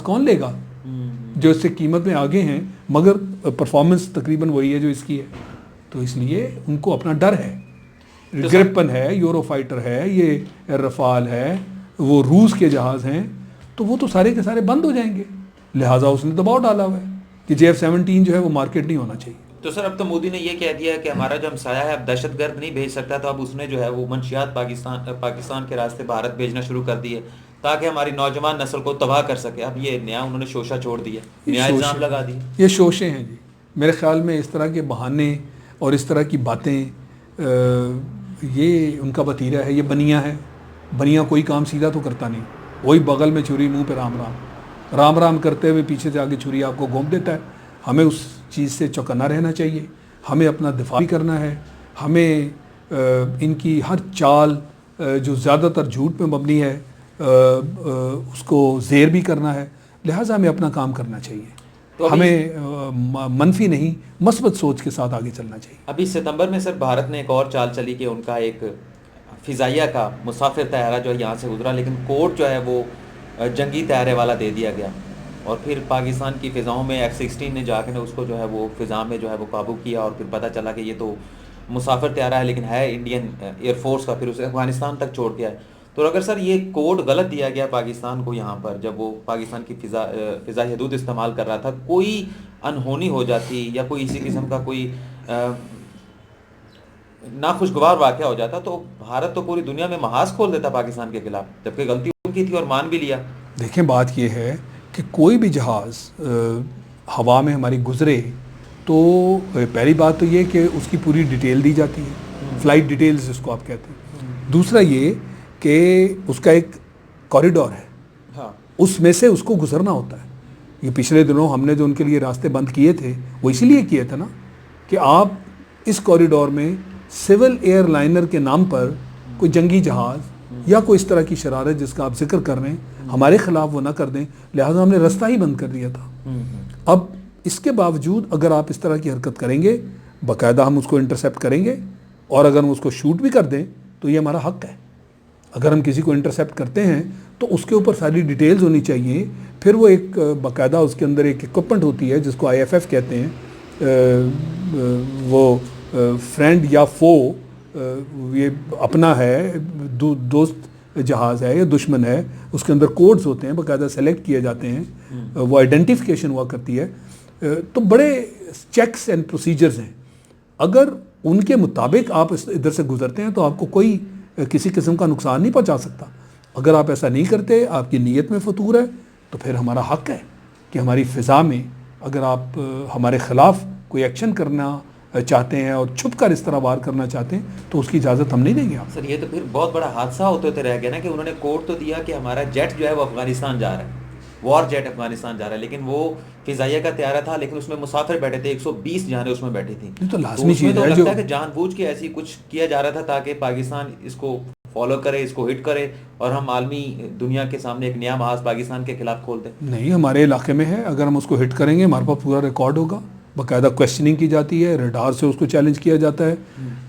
کون لے گا جو اس سے قیمت میں آگے ہیں مگر پرفارمنس تقریباً وہی ہے جو اس کی ہے. تو اس لیے ان کو اپنا ڈر ہے. گرپن ہے, یورو فائٹر ہے, یہ رفال ہے, وہ روس کے جہاز ہیں, تو وہ تو سارے کے سارے بند ہو جائیں گے. لہٰذا اس نے دباؤ ڈالا ہوا ہے کہ JF-17 جو ہے وہ مارکیٹ نہیں ہونا چاہیے. تو سر اب تو مودی نے یہ کہہ دیا ہے کہ ہمارا جو ہمسایہ ہے اب دہشت گرد نہیں بھیج سکتا, تو اب اس نے جو ہے وہ منشیات پاکستان کے راستے بھارت بھیجنا شروع کر دی ہے تاکہ ہماری نوجوان نسل کو تباہ کر سکے. اب یہ نیا انہوں نے شوشہ چھوڑ دیا, نیا الزام لگا دیا. یہ شوشے ہیں جی. میرے خیال میں اس طرح کے بہانے اور اس طرح کی باتیں یہ ان کا وتیرہ ہے. یہ بنیا ہے. بنیا کوئی کام سیدھا تو کرتا نہیں. وہی بغل میں چھری منہ پہ رام رام رام رام کرتے ہوئے پیچھے سے آگے چھری آپ کو گھونپ دیتا ہے. ہمیں اس چیز سے چوکنا رہنا چاہیے. ہمیں اپنا دفاع بھی کرنا ہے. ہمیں ان کی ہر چال جو زیادہ تر جھوٹ پہ مبنی ہے اس کو زیر بھی کرنا ہے. لہٰذا ہمیں اپنا کام کرنا چاہیے. ہمیں منفی نہیں مثبت سوچ کے ساتھ آگے چلنا چاہیے. ابھی ستمبر میں سر بھارت نے ایک اور چال چلی کہ ان کا ایک فضائیہ کا مسافر طیارہ جو ہے یہاں سے گزرا, لیکن کوڈ جو ہے وہ جنگی طیارے والا دے دیا گیا, اور پھر پاکستان کی فضاؤں میں F-16 نے جا کے اس کو جو ہے وہ فضا میں جو ہے وہ قابو کیا, اور پھر پتہ چلا کہ یہ تو مسافر طیارہ ہے لیکن ہے انڈین ایئر فورس کا, پھر اسے افغانستان تک چھوڑ دیا ہے. تو اگر سر یہ کوڈ غلط دیا گیا پاکستان کو یہاں پر جب وہ پاکستان کی فضائی حدود استعمال کر رہا تھا, کوئی انہونی ہو جاتی یا کوئی اسی قسم کا کوئی ناخوشگوار واقعہ ہو جاتا, تو بھارت تو پوری دنیا میں محاذ کھول دیتا پاکستان کے خلاف, جبکہ غلطی ان کی تھی اور مان بھی لیا. دیکھیں بات یہ ہے کہ کوئی بھی جہاز ہوا میں ہماری گزرے تو پہلی بات تو یہ کہ اس کی پوری ڈیٹیل دی جاتی ہے, فلائٹ ڈیٹیلز جس کو آپ کہتے ہیں. دوسرا یہ کہ اس کا ایک کوریڈور ہے, ہاں اس میں سے اس کو گزرنا ہوتا ہے. یہ پچھلے دنوں ہم نے جو ان کے لیے راستے بند کیے تھے وہ اسی لیے کیے تھے نا کہ آپ اس کوریڈور میں سول ایئر لائنر کے نام پر کوئی جنگی جہاز یا کوئی اس طرح کی شرارت جس کا آپ ذکر کر رہے ہیں ہمارے خلاف وہ نہ کر دیں. لہٰذا ہم نے راستہ ہی بند کر دیا تھا. اب اس کے باوجود اگر آپ اس طرح کی حرکت کریں گے باقاعدہ ہم اس کو انٹرسیپٹ کریں گے, اور اگر ہم اس کو شوٹ بھی کر دیں تو یہ ہمارا حق ہے. اگر ہم کسی کو انٹرسیپٹ کرتے ہیں تو اس کے اوپر ساری ڈیٹیلز ہونی چاہیے. پھر وہ ایک باقاعدہ اس کے اندر ایک اکوپمنٹ ہوتی ہے جس کو IFF کہتے ہیں, وہ فرینڈ یا فو, یہ اپنا ہے دوست جہاز ہے یا دشمن ہے, اس کے اندر کوڈز ہوتے ہیں باقاعدہ سلیکٹ کیے جاتے ہیں, وہ آئیڈینٹیفیکیشن ہوا کرتی ہے. تو بڑے چیکس اینڈ پروسیجرز ہیں. اگر ان کے مطابق آپ ادھر سے گزرتے ہیں تو آپ کو کوئی کسی قسم کا نقصان نہیں پہنچا سکتا. اگر آپ ایسا نہیں کرتے, آپ کی نیت میں فطور ہے, تو پھر ہمارا حق ہے کہ ہماری فضا میں اگر آپ ہمارے خلاف کوئی ایکشن کرنا چاہتے ہیں اور چھپ کر اس طرح وار کرنا چاہتے ہیں تو اس کی اجازت ہم نہیں دیں گے. آپ سر یہ تو پھر بہت بڑا حادثہ ہوتے ہوتے رہ گیا نا کہ انہوں نے کوڈ تو دیا کہ ہمارا جیٹ جو ہے وہ افغانستان جا رہا ہے, وار جیٹ افغانستان جا رہا ہے, لیکن وہ فضائیہ کا طیارہ تھا لیکن اس میں مسافر بیٹھے تھے, 120 جانیں اس میں بیٹھی تھیں. تو لازمی چیز ہے لگتا ہے کہ جان بوجھ کے ایسی کچھ کیا جا رہا تھا تاکہ پاکستان اس کو فالو کرے, اس کو ہٹ کرے, اور ہم عالمی دنیا کے سامنے ایک نیا محاذ پاکستان کے خلاف کھول دیں. نہیں, ہمارے علاقے میں ہے. اگر ہم اس کو ہٹ کریں گے ہمارے پاس پورا ریکارڈ ہوگا, باقاعدہ کویسچننگ کی جاتی ہے, ریڈار سے اس کو چیلنج کیا جاتا ہے.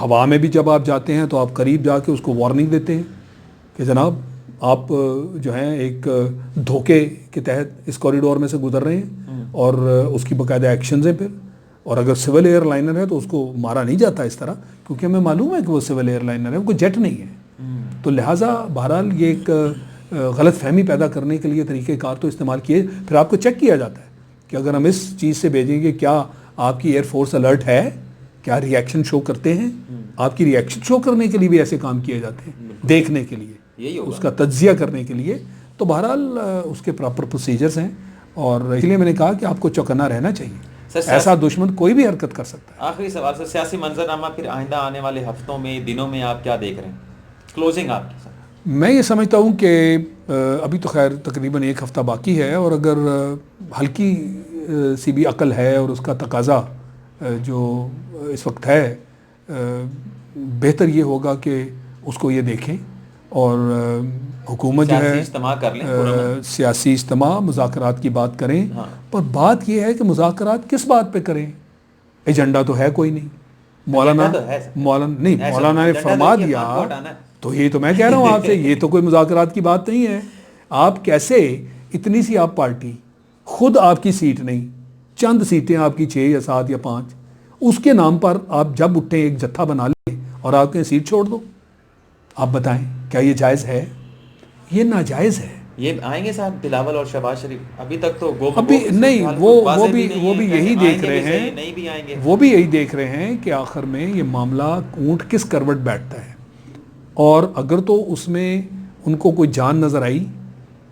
ہوا میں بھی جب آپ جاتے ہیں تو آپ قریب جا کے اس کو وارننگ دیتے ہیں کہ جناب آپ جو ہیں ایک دھوکے کے تحت اس کوریڈور میں سے گزر رہے ہیں, اور اس کی باقاعدہ ایکشنز ہیں. پھر اور اگر سول ایئر لائنر ہے تو اس کو مارا نہیں جاتا اس طرح, کیونکہ ہمیں معلوم ہے کہ وہ سول ایئر لائنر ہے, وہ کوئی جیٹ نہیں ہے. تو لہٰذا بہرحال یہ ایک غلط فہمی پیدا کرنے کے لیے طریقہ کار تو استعمال کیے. پھر آپ کو چیک کیا جاتا ہے کہ اگر ہم اس چیز سے بھیجیں گے کیا آپ کی ایئر فورس الرٹ ہے, کیا ری ایکشن شو کرتے ہیں. آپ کی ری ایکشن شو کرنے کے لیے بھی ایسے کام کیے جاتے ہیں, دیکھنے کے لیے, اس کا تجزیہ کرنے کے لیے. تو بہرحال اس کے پراپر پروسیجرز ہیں, اور اس لیے میں نے کہا کہ آپ کو چوکنا رہنا چاہیے. ایسا دشمن کوئی بھی حرکت کر سکتا ہے. آخری سوال سر, سیاسی منظرنامہ پھر آئندہ آنے والے ہفتوں میں دنوں میں آپ کیا دیکھ رہے ہیں, کلوزنگ آپ کی؟ میں یہ سمجھتا ہوں کہ ابھی تو خیر تقریباً 1 ہفتہ باقی ہے, اور اگر ہلکی سی بھی عقل ہے اور اس کا تقاضا جو اس وقت ہے, بہتر یہ ہوگا کہ اس کو یہ دیکھیں, اور حکومت جو ہے سیاسی اجتماع مذاکرات کی بات کریں. پر بات یہ ہے کہ مذاکرات کس بات پہ کریں, ایجنڈا تو ہے کوئی نہیں. مولانا نے فرما دیا, تو یہ تو میں کہہ رہا ہوں آپ سے, یہ تو کوئی مذاکرات کی بات نہیں ہے. آپ کیسے اتنی سی آپ پارٹی، خود آپ کی سیٹ نہیں، چند سیٹیں آپ کی 6 یا 7 یا 5، اس کے نام پر آپ جب اٹھیں ایک جتھا بنا لیں اور آپ کے سیٹ چھوڑ دو. آپ بتائیں کیا یہ جائز ہے؟ یہ ناجائز ہے. یہ آئیں گے صاحب بلاول اور شہباز شریف، ابھی تک تو ابھی نہیں، وہ بھی یہی دیکھ رہے ہیں، نہیں بھی آئیں گے. وہ بھی یہی دیکھ رہے ہیں کہ آخر میں یہ معاملہ اونٹ کس کروٹ بیٹھتا ہے، اور اگر تو اس میں ان کو کوئی جان نظر آئی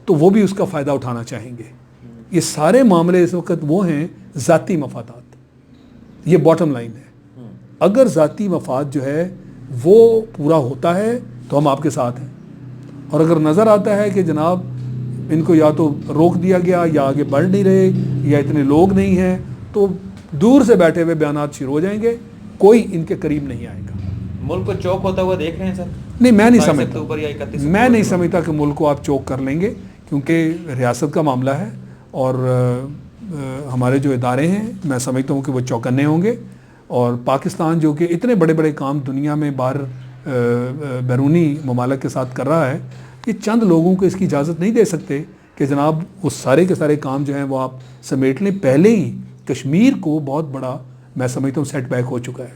تو وہ بھی اس کا فائدہ اٹھانا چاہیں گے. یہ سارے معاملے اس وقت وہ ہیں ذاتی مفادات. یہ باٹم لائن ہے. اگر ذاتی مفاد جو ہے وہ پورا ہوتا ہے تو ہم آپ کے ساتھ ہیں، اور اگر نظر آتا ہے کہ جناب ان کو یا تو روک دیا گیا یا آگے بڑھ نہیں رہے یا اتنے لوگ نہیں ہیں، تو دور سے بیٹھے ہوئے بیانات شروع ہو جائیں گے، کوئی ان کے قریب نہیں آئے گا. ملک کو چوک ہوتا ہوا دیکھ رہے ہیں سر؟ نہیں، میں نہیں سمجھتا کہ ملک کو آپ چوک کر لیں گے، کیونکہ ریاست کا معاملہ ہے اور ہمارے جو ادارے ہیں میں سمجھتا ہوں کہ وہ چوکنے ہوں گے. اور پاکستان جو کہ اتنے بڑے بڑے کام دنیا میں باہر بیرونی ممالک کے ساتھ کر رہا ہے، یہ چند لوگوں کو اس کی اجازت نہیں دے سکتے کہ جناب وہ سارے کے سارے کام جو ہیں وہ آپ سمیٹ لیں. پہلے ہی کشمیر کو بہت بڑا میں سمجھتا ہوں سیٹ بیک ہو چکا ہے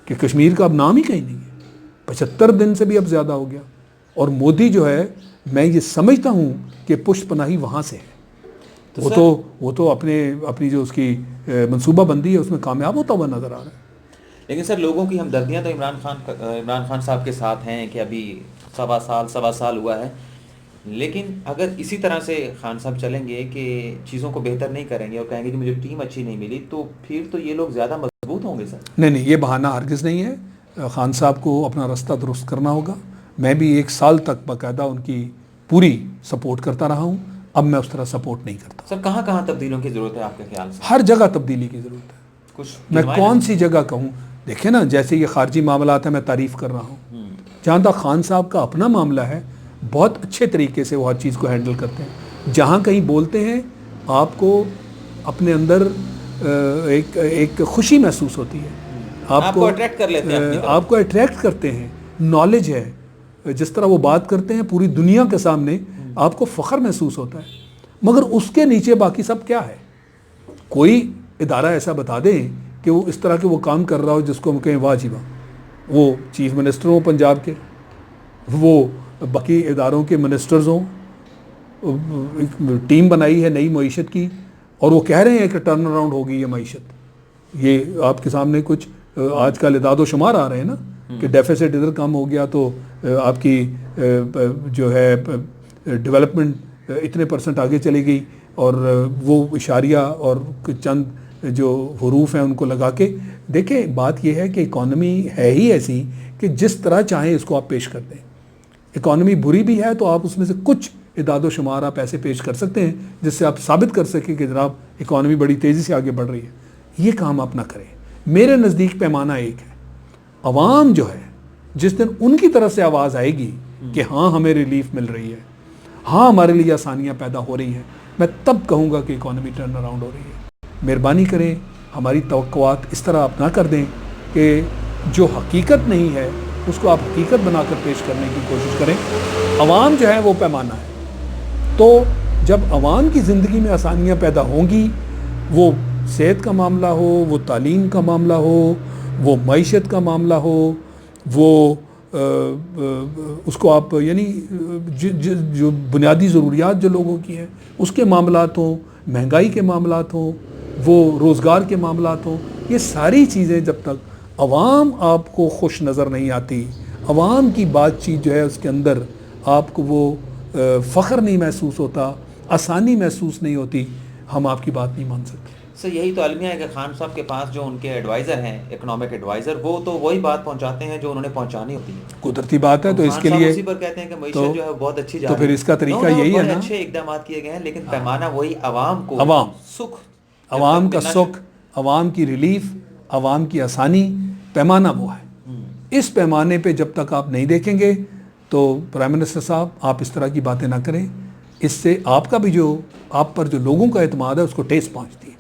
کہ کشمیر کا اب نام ہی کہیں نہیں ہے. 75 دن سے بھی اب زیادہ ہو گیا، اور مودی جو ہے میں یہ سمجھتا ہوں کہ پشت پناہی وہاں سے ہے. وہ تو اپنی جو اس کی منصوبہ بندی ہے اس میں کامیاب ہوتا ہوا نظر آ رہا ہے. لیکن سر لوگوں کی ہمدردیاں تو عمران خان صاحب کے ساتھ ہیں کہ ابھی سوا سال ہوا ہے، لیکن اگر اسی طرح سے خان صاحب چلیں گے کہ چیزوں کو بہتر نہیں کریں گے اور کہیں گے کہ مجھے ٹیم اچھی نہیں ملی، تو پھر تو یہ لوگ زیادہ مضبوط ہوں گے سر. نہیں، یہ بہانہ ہرگز نہیں ہے. خان صاحب کو اپنا رستہ درست کرنا ہوگا. میں بھی 1 سال تک باقاعدہ ان کی پوری سپورٹ کرتا رہا ہوں. اب میں اس طرح سپورٹ نہیں کرتا. سر کہاں تبدیلیوں کی ضرورت ہے آپ کے خیال سے؟ ہر جگہ تبدیلی کی ضرورت ہے. کچھ میں کون سی جگہ کہوں؟ دیکھیں نا، جیسے یہ خارجی معاملات ہیں میں تعریف کر رہا ہوں. جہاں تک خان صاحب کا اپنا معاملہ ہے بہت اچھے طریقے سے وہ ہر چیز کو ہینڈل کرتے ہیں. جہاں کہیں بولتے ہیں آپ کو اپنے اندر ایک خوشی محسوس ہوتی ہے، آپ کو اٹریکٹ کر لیتے ہیں، آپ کو اٹریکٹ کرتے ہیں. نالج ہے، جس طرح وہ بات کرتے ہیں پوری دنیا کے سامنے آپ کو فخر محسوس ہوتا ہے. مگر اس کے نیچے باقی سب کیا ہے؟ کوئی ادارہ ایسا بتا دیں کہ وہ اس طرح کے وہ کام کر رہا ہو جس کو ہم کہیں واہ جی واہ. وہ چیف منسٹر ہوں پنجاب کے، وہ باقی اداروں کے منسٹرز ہوں، ٹیم بنائی ہے نئی معیشت کی، اور وہ کہہ رہے ہیں کہ ٹرن اراؤنڈ ہوگی یہ معیشت. یہ آپ کے سامنے کچھ آج کل اعداد و شمار آ رہے ہیں نا کہ ڈیفیسٹ ادھر کم ہو گیا تو آپ کی جو ہے ڈیولپمنٹ اتنے % آگے چلی گئی، اور وہ اشاریہ اور چند جو حروف ہیں ان کو لگا کے دیکھیں. بات یہ ہے کہ اکانومی ہے ہی ایسی کہ جس طرح چاہیں اس کو آپ پیش کر دیں. اکانومی بری بھی ہے تو آپ اس میں سے کچھ اعداد و شمار آپ ایسے پیش کر سکتے ہیں جس سے آپ ثابت کر سکیں کہ جناب اکانومی بڑی تیزی سے آگے بڑھ رہی ہے. یہ کام آپ نہ کریں. میرے نزدیک پیمانہ ایک ہے، عوام جو ہے جس دن ان کی طرف سے آواز آئے گی کہ ہاں ہمیں ریلیف مل رہی ہے، ہاں ہمارے لیے آسانیاں پیدا ہو رہی ہیں، میں تب کہوں گا کہ اکانومی ٹرن اراؤنڈ ہو رہی ہے. مہربانی کریں ہماری توقعات اس طرح آپ نہ کر دیں کہ جو حقیقت نہیں ہے اس کو آپ حقیقت بنا کر پیش کرنے کی کوشش کریں. عوام جو ہے وہ پیمانہ ہے. تو جب عوام کی زندگی میں آسانیاں پیدا ہوں گی، وہ صحت کا معاملہ ہو، وہ تعلیم کا معاملہ ہو، وہ معیشت کا معاملہ ہو، وہ اس کو آپ یعنی جو بنیادی ضروریات جو لوگوں کی ہیں اس کے معاملات ہوں، مہنگائی کے معاملات ہوں، وہ روزگار کے معاملات ہوں، یہ ساری چیزیں جب تک عوام آپ کو خوش نظر نہیں آتی، عوام کی بات چیت جو ہے اس کے اندر آپ کو وہ فخر نہیں محسوس ہوتا، آسانی محسوس نہیں ہوتی، ہم آپ کی بات نہیں مان سکتے. سر یہی تو المیہ ہے کہ خان صاحب کے پاس جو ان کے ایڈوائزر ہیں، اکنامک ایڈوائزر، وہ تو وہی بات پہنچاتے ہیں جو انہوں نے پہنچانی ہوتی ہے. قدرتی بات ہے. تو اس کے لیے اسی پر کہتے ہیں کہ معیشت جو ہے بہت اچھی جا رہی ہے. تو پھر اس کا طریقہ یہی ہے نا، اچھے اقدامات کیے گئے ہیں، لیکن پیمانہ وہی عوام کو سکھ، عوام کا سکھ، عوام کی ریلیف، عوام کی آسانی، پیمانہ وہ ہے. اس پیمانے پہ جب تک آپ نہیں دیکھیں گے تو پرائم منسٹر صاحب آپ اس طرح کی باتیں نہ کریں. اس سے آپ کا بھی جو آپ پر جو لوگوں کا اعتماد ہے اس کو ٹھیس پہنچتی ہے،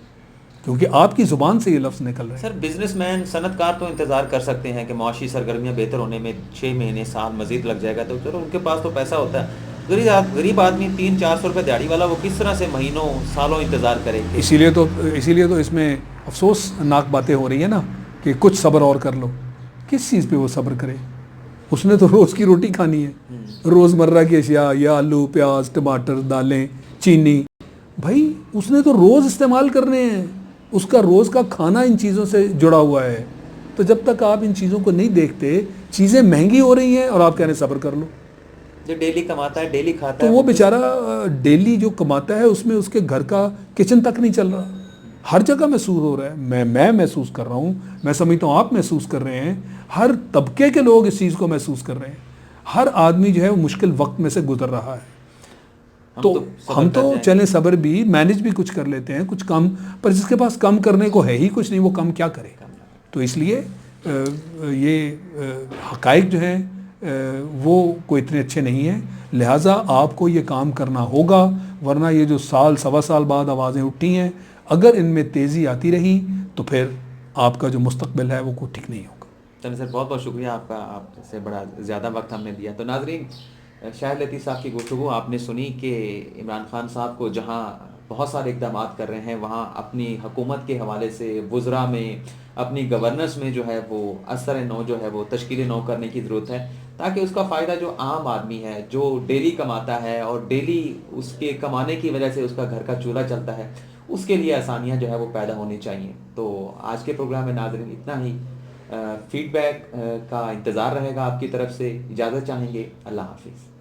کیونکہ آپ کی زبان سے یہ لفظ نکل رہے ہیں. سر بزنس مین، صنعت کار تو انتظار کر سکتے ہیں کہ معاشی سرگرمیاں بہتر ہونے میں 6 مہینے سال مزید لگ جائے گا، تو چلو ان کے پاس تو پیسہ ہوتا ہے. غریب آدمی 300-400 روپے دیہڑی والا وہ کس طرح سے مہینوں سالوں انتظار کرے کہ اسی لیے تو اس میں افسوسناک باتیں ہو رہی ہیں نا کہ کچھ صبر اور کر لو. کس چیز پہ وہ صبر کرے؟ اس نے تو روز کی روٹی کھانی ہے، روز مرہ کی اشیاء، یا آلو پیاز ٹماٹر دالیں چینی، بھائی اس نے تو روز استعمال کرنے ہیں، اس کا روز کا کھانا ان چیزوں سے جڑا ہوا ہے. تو جب تک آپ ان چیزوں کو نہیں دیکھتے، چیزیں مہنگی ہو رہی ہیں اور آپ کہہ رہے ہیں صبر کر لو. جو ڈیلی کماتا ہے ڈیلی کھاتا تو ہے وہ بیچارہ ڈیلی جو کماتا ہے اس میں اس کے گھر کا کچن تک نہیں چل رہا. ہر جگہ محسوس ہو رہا ہے، میں محسوس کر رہا ہوں، میں سمجھتا ہوں آپ محسوس کر رہے ہیں، ہر طبقے کے لوگ اس چیز کو محسوس کر رہے ہیں. ہر آدمی جو ہے وہ مشکل وقت میں سے گزر رہا ہے. تو ہم تو چلیں صبر بھی مینج بھی کچھ کر لیتے ہیں کچھ کم، پر جس کے پاس کم کرنے کو ہے ہی کچھ نہیں وہ کم کیا کرے. تو اس لیے یہ حقائق جو ہیں وہ کوئی اتنے اچھے نہیں ہیں. لہٰذا آپ کو یہ کام کرنا ہوگا، ورنہ یہ جو سوا سال بعد آوازیں اٹھی ہیں، اگر ان میں تیزی آتی رہی تو پھر آپ کا جو مستقبل ہے وہ کوئی ٹھیک نہیں ہوگا. چلیں سر، بہت بہت شکریہ آپ کا، آپ سے بڑا زیادہ وقت ہم نے دیا. تو ناظرین، شاہد لطیف صاحب کی گفتگو آپ نے سنی کہ عمران خان صاحب کو جہاں بہت سارے اقدامات کر رہے ہیں، وہاں اپنی حکومت کے حوالے سے وزراء میں، اپنی گورننس میں جو ہے وہ اثر نو جو ہے وہ تشکیل نو کرنے کی ضرورت ہے، تاکہ اس کا فائدہ جو عام آدمی ہے جو ڈیلی کماتا ہے اور ڈیلی اس کے کمانے کی وجہ سے اس کا گھر کا چولہا چلتا ہے، اس کے لیے آسانیاں جو ہے وہ پیدا ہونی چاہیے. تو آج کے پروگرام میں ناظرین اتنا ہی. فیڈ بیک کا انتظار رہے گا آپ کی طرف سے. اجازت چاہیں گے. اللہ حافظ.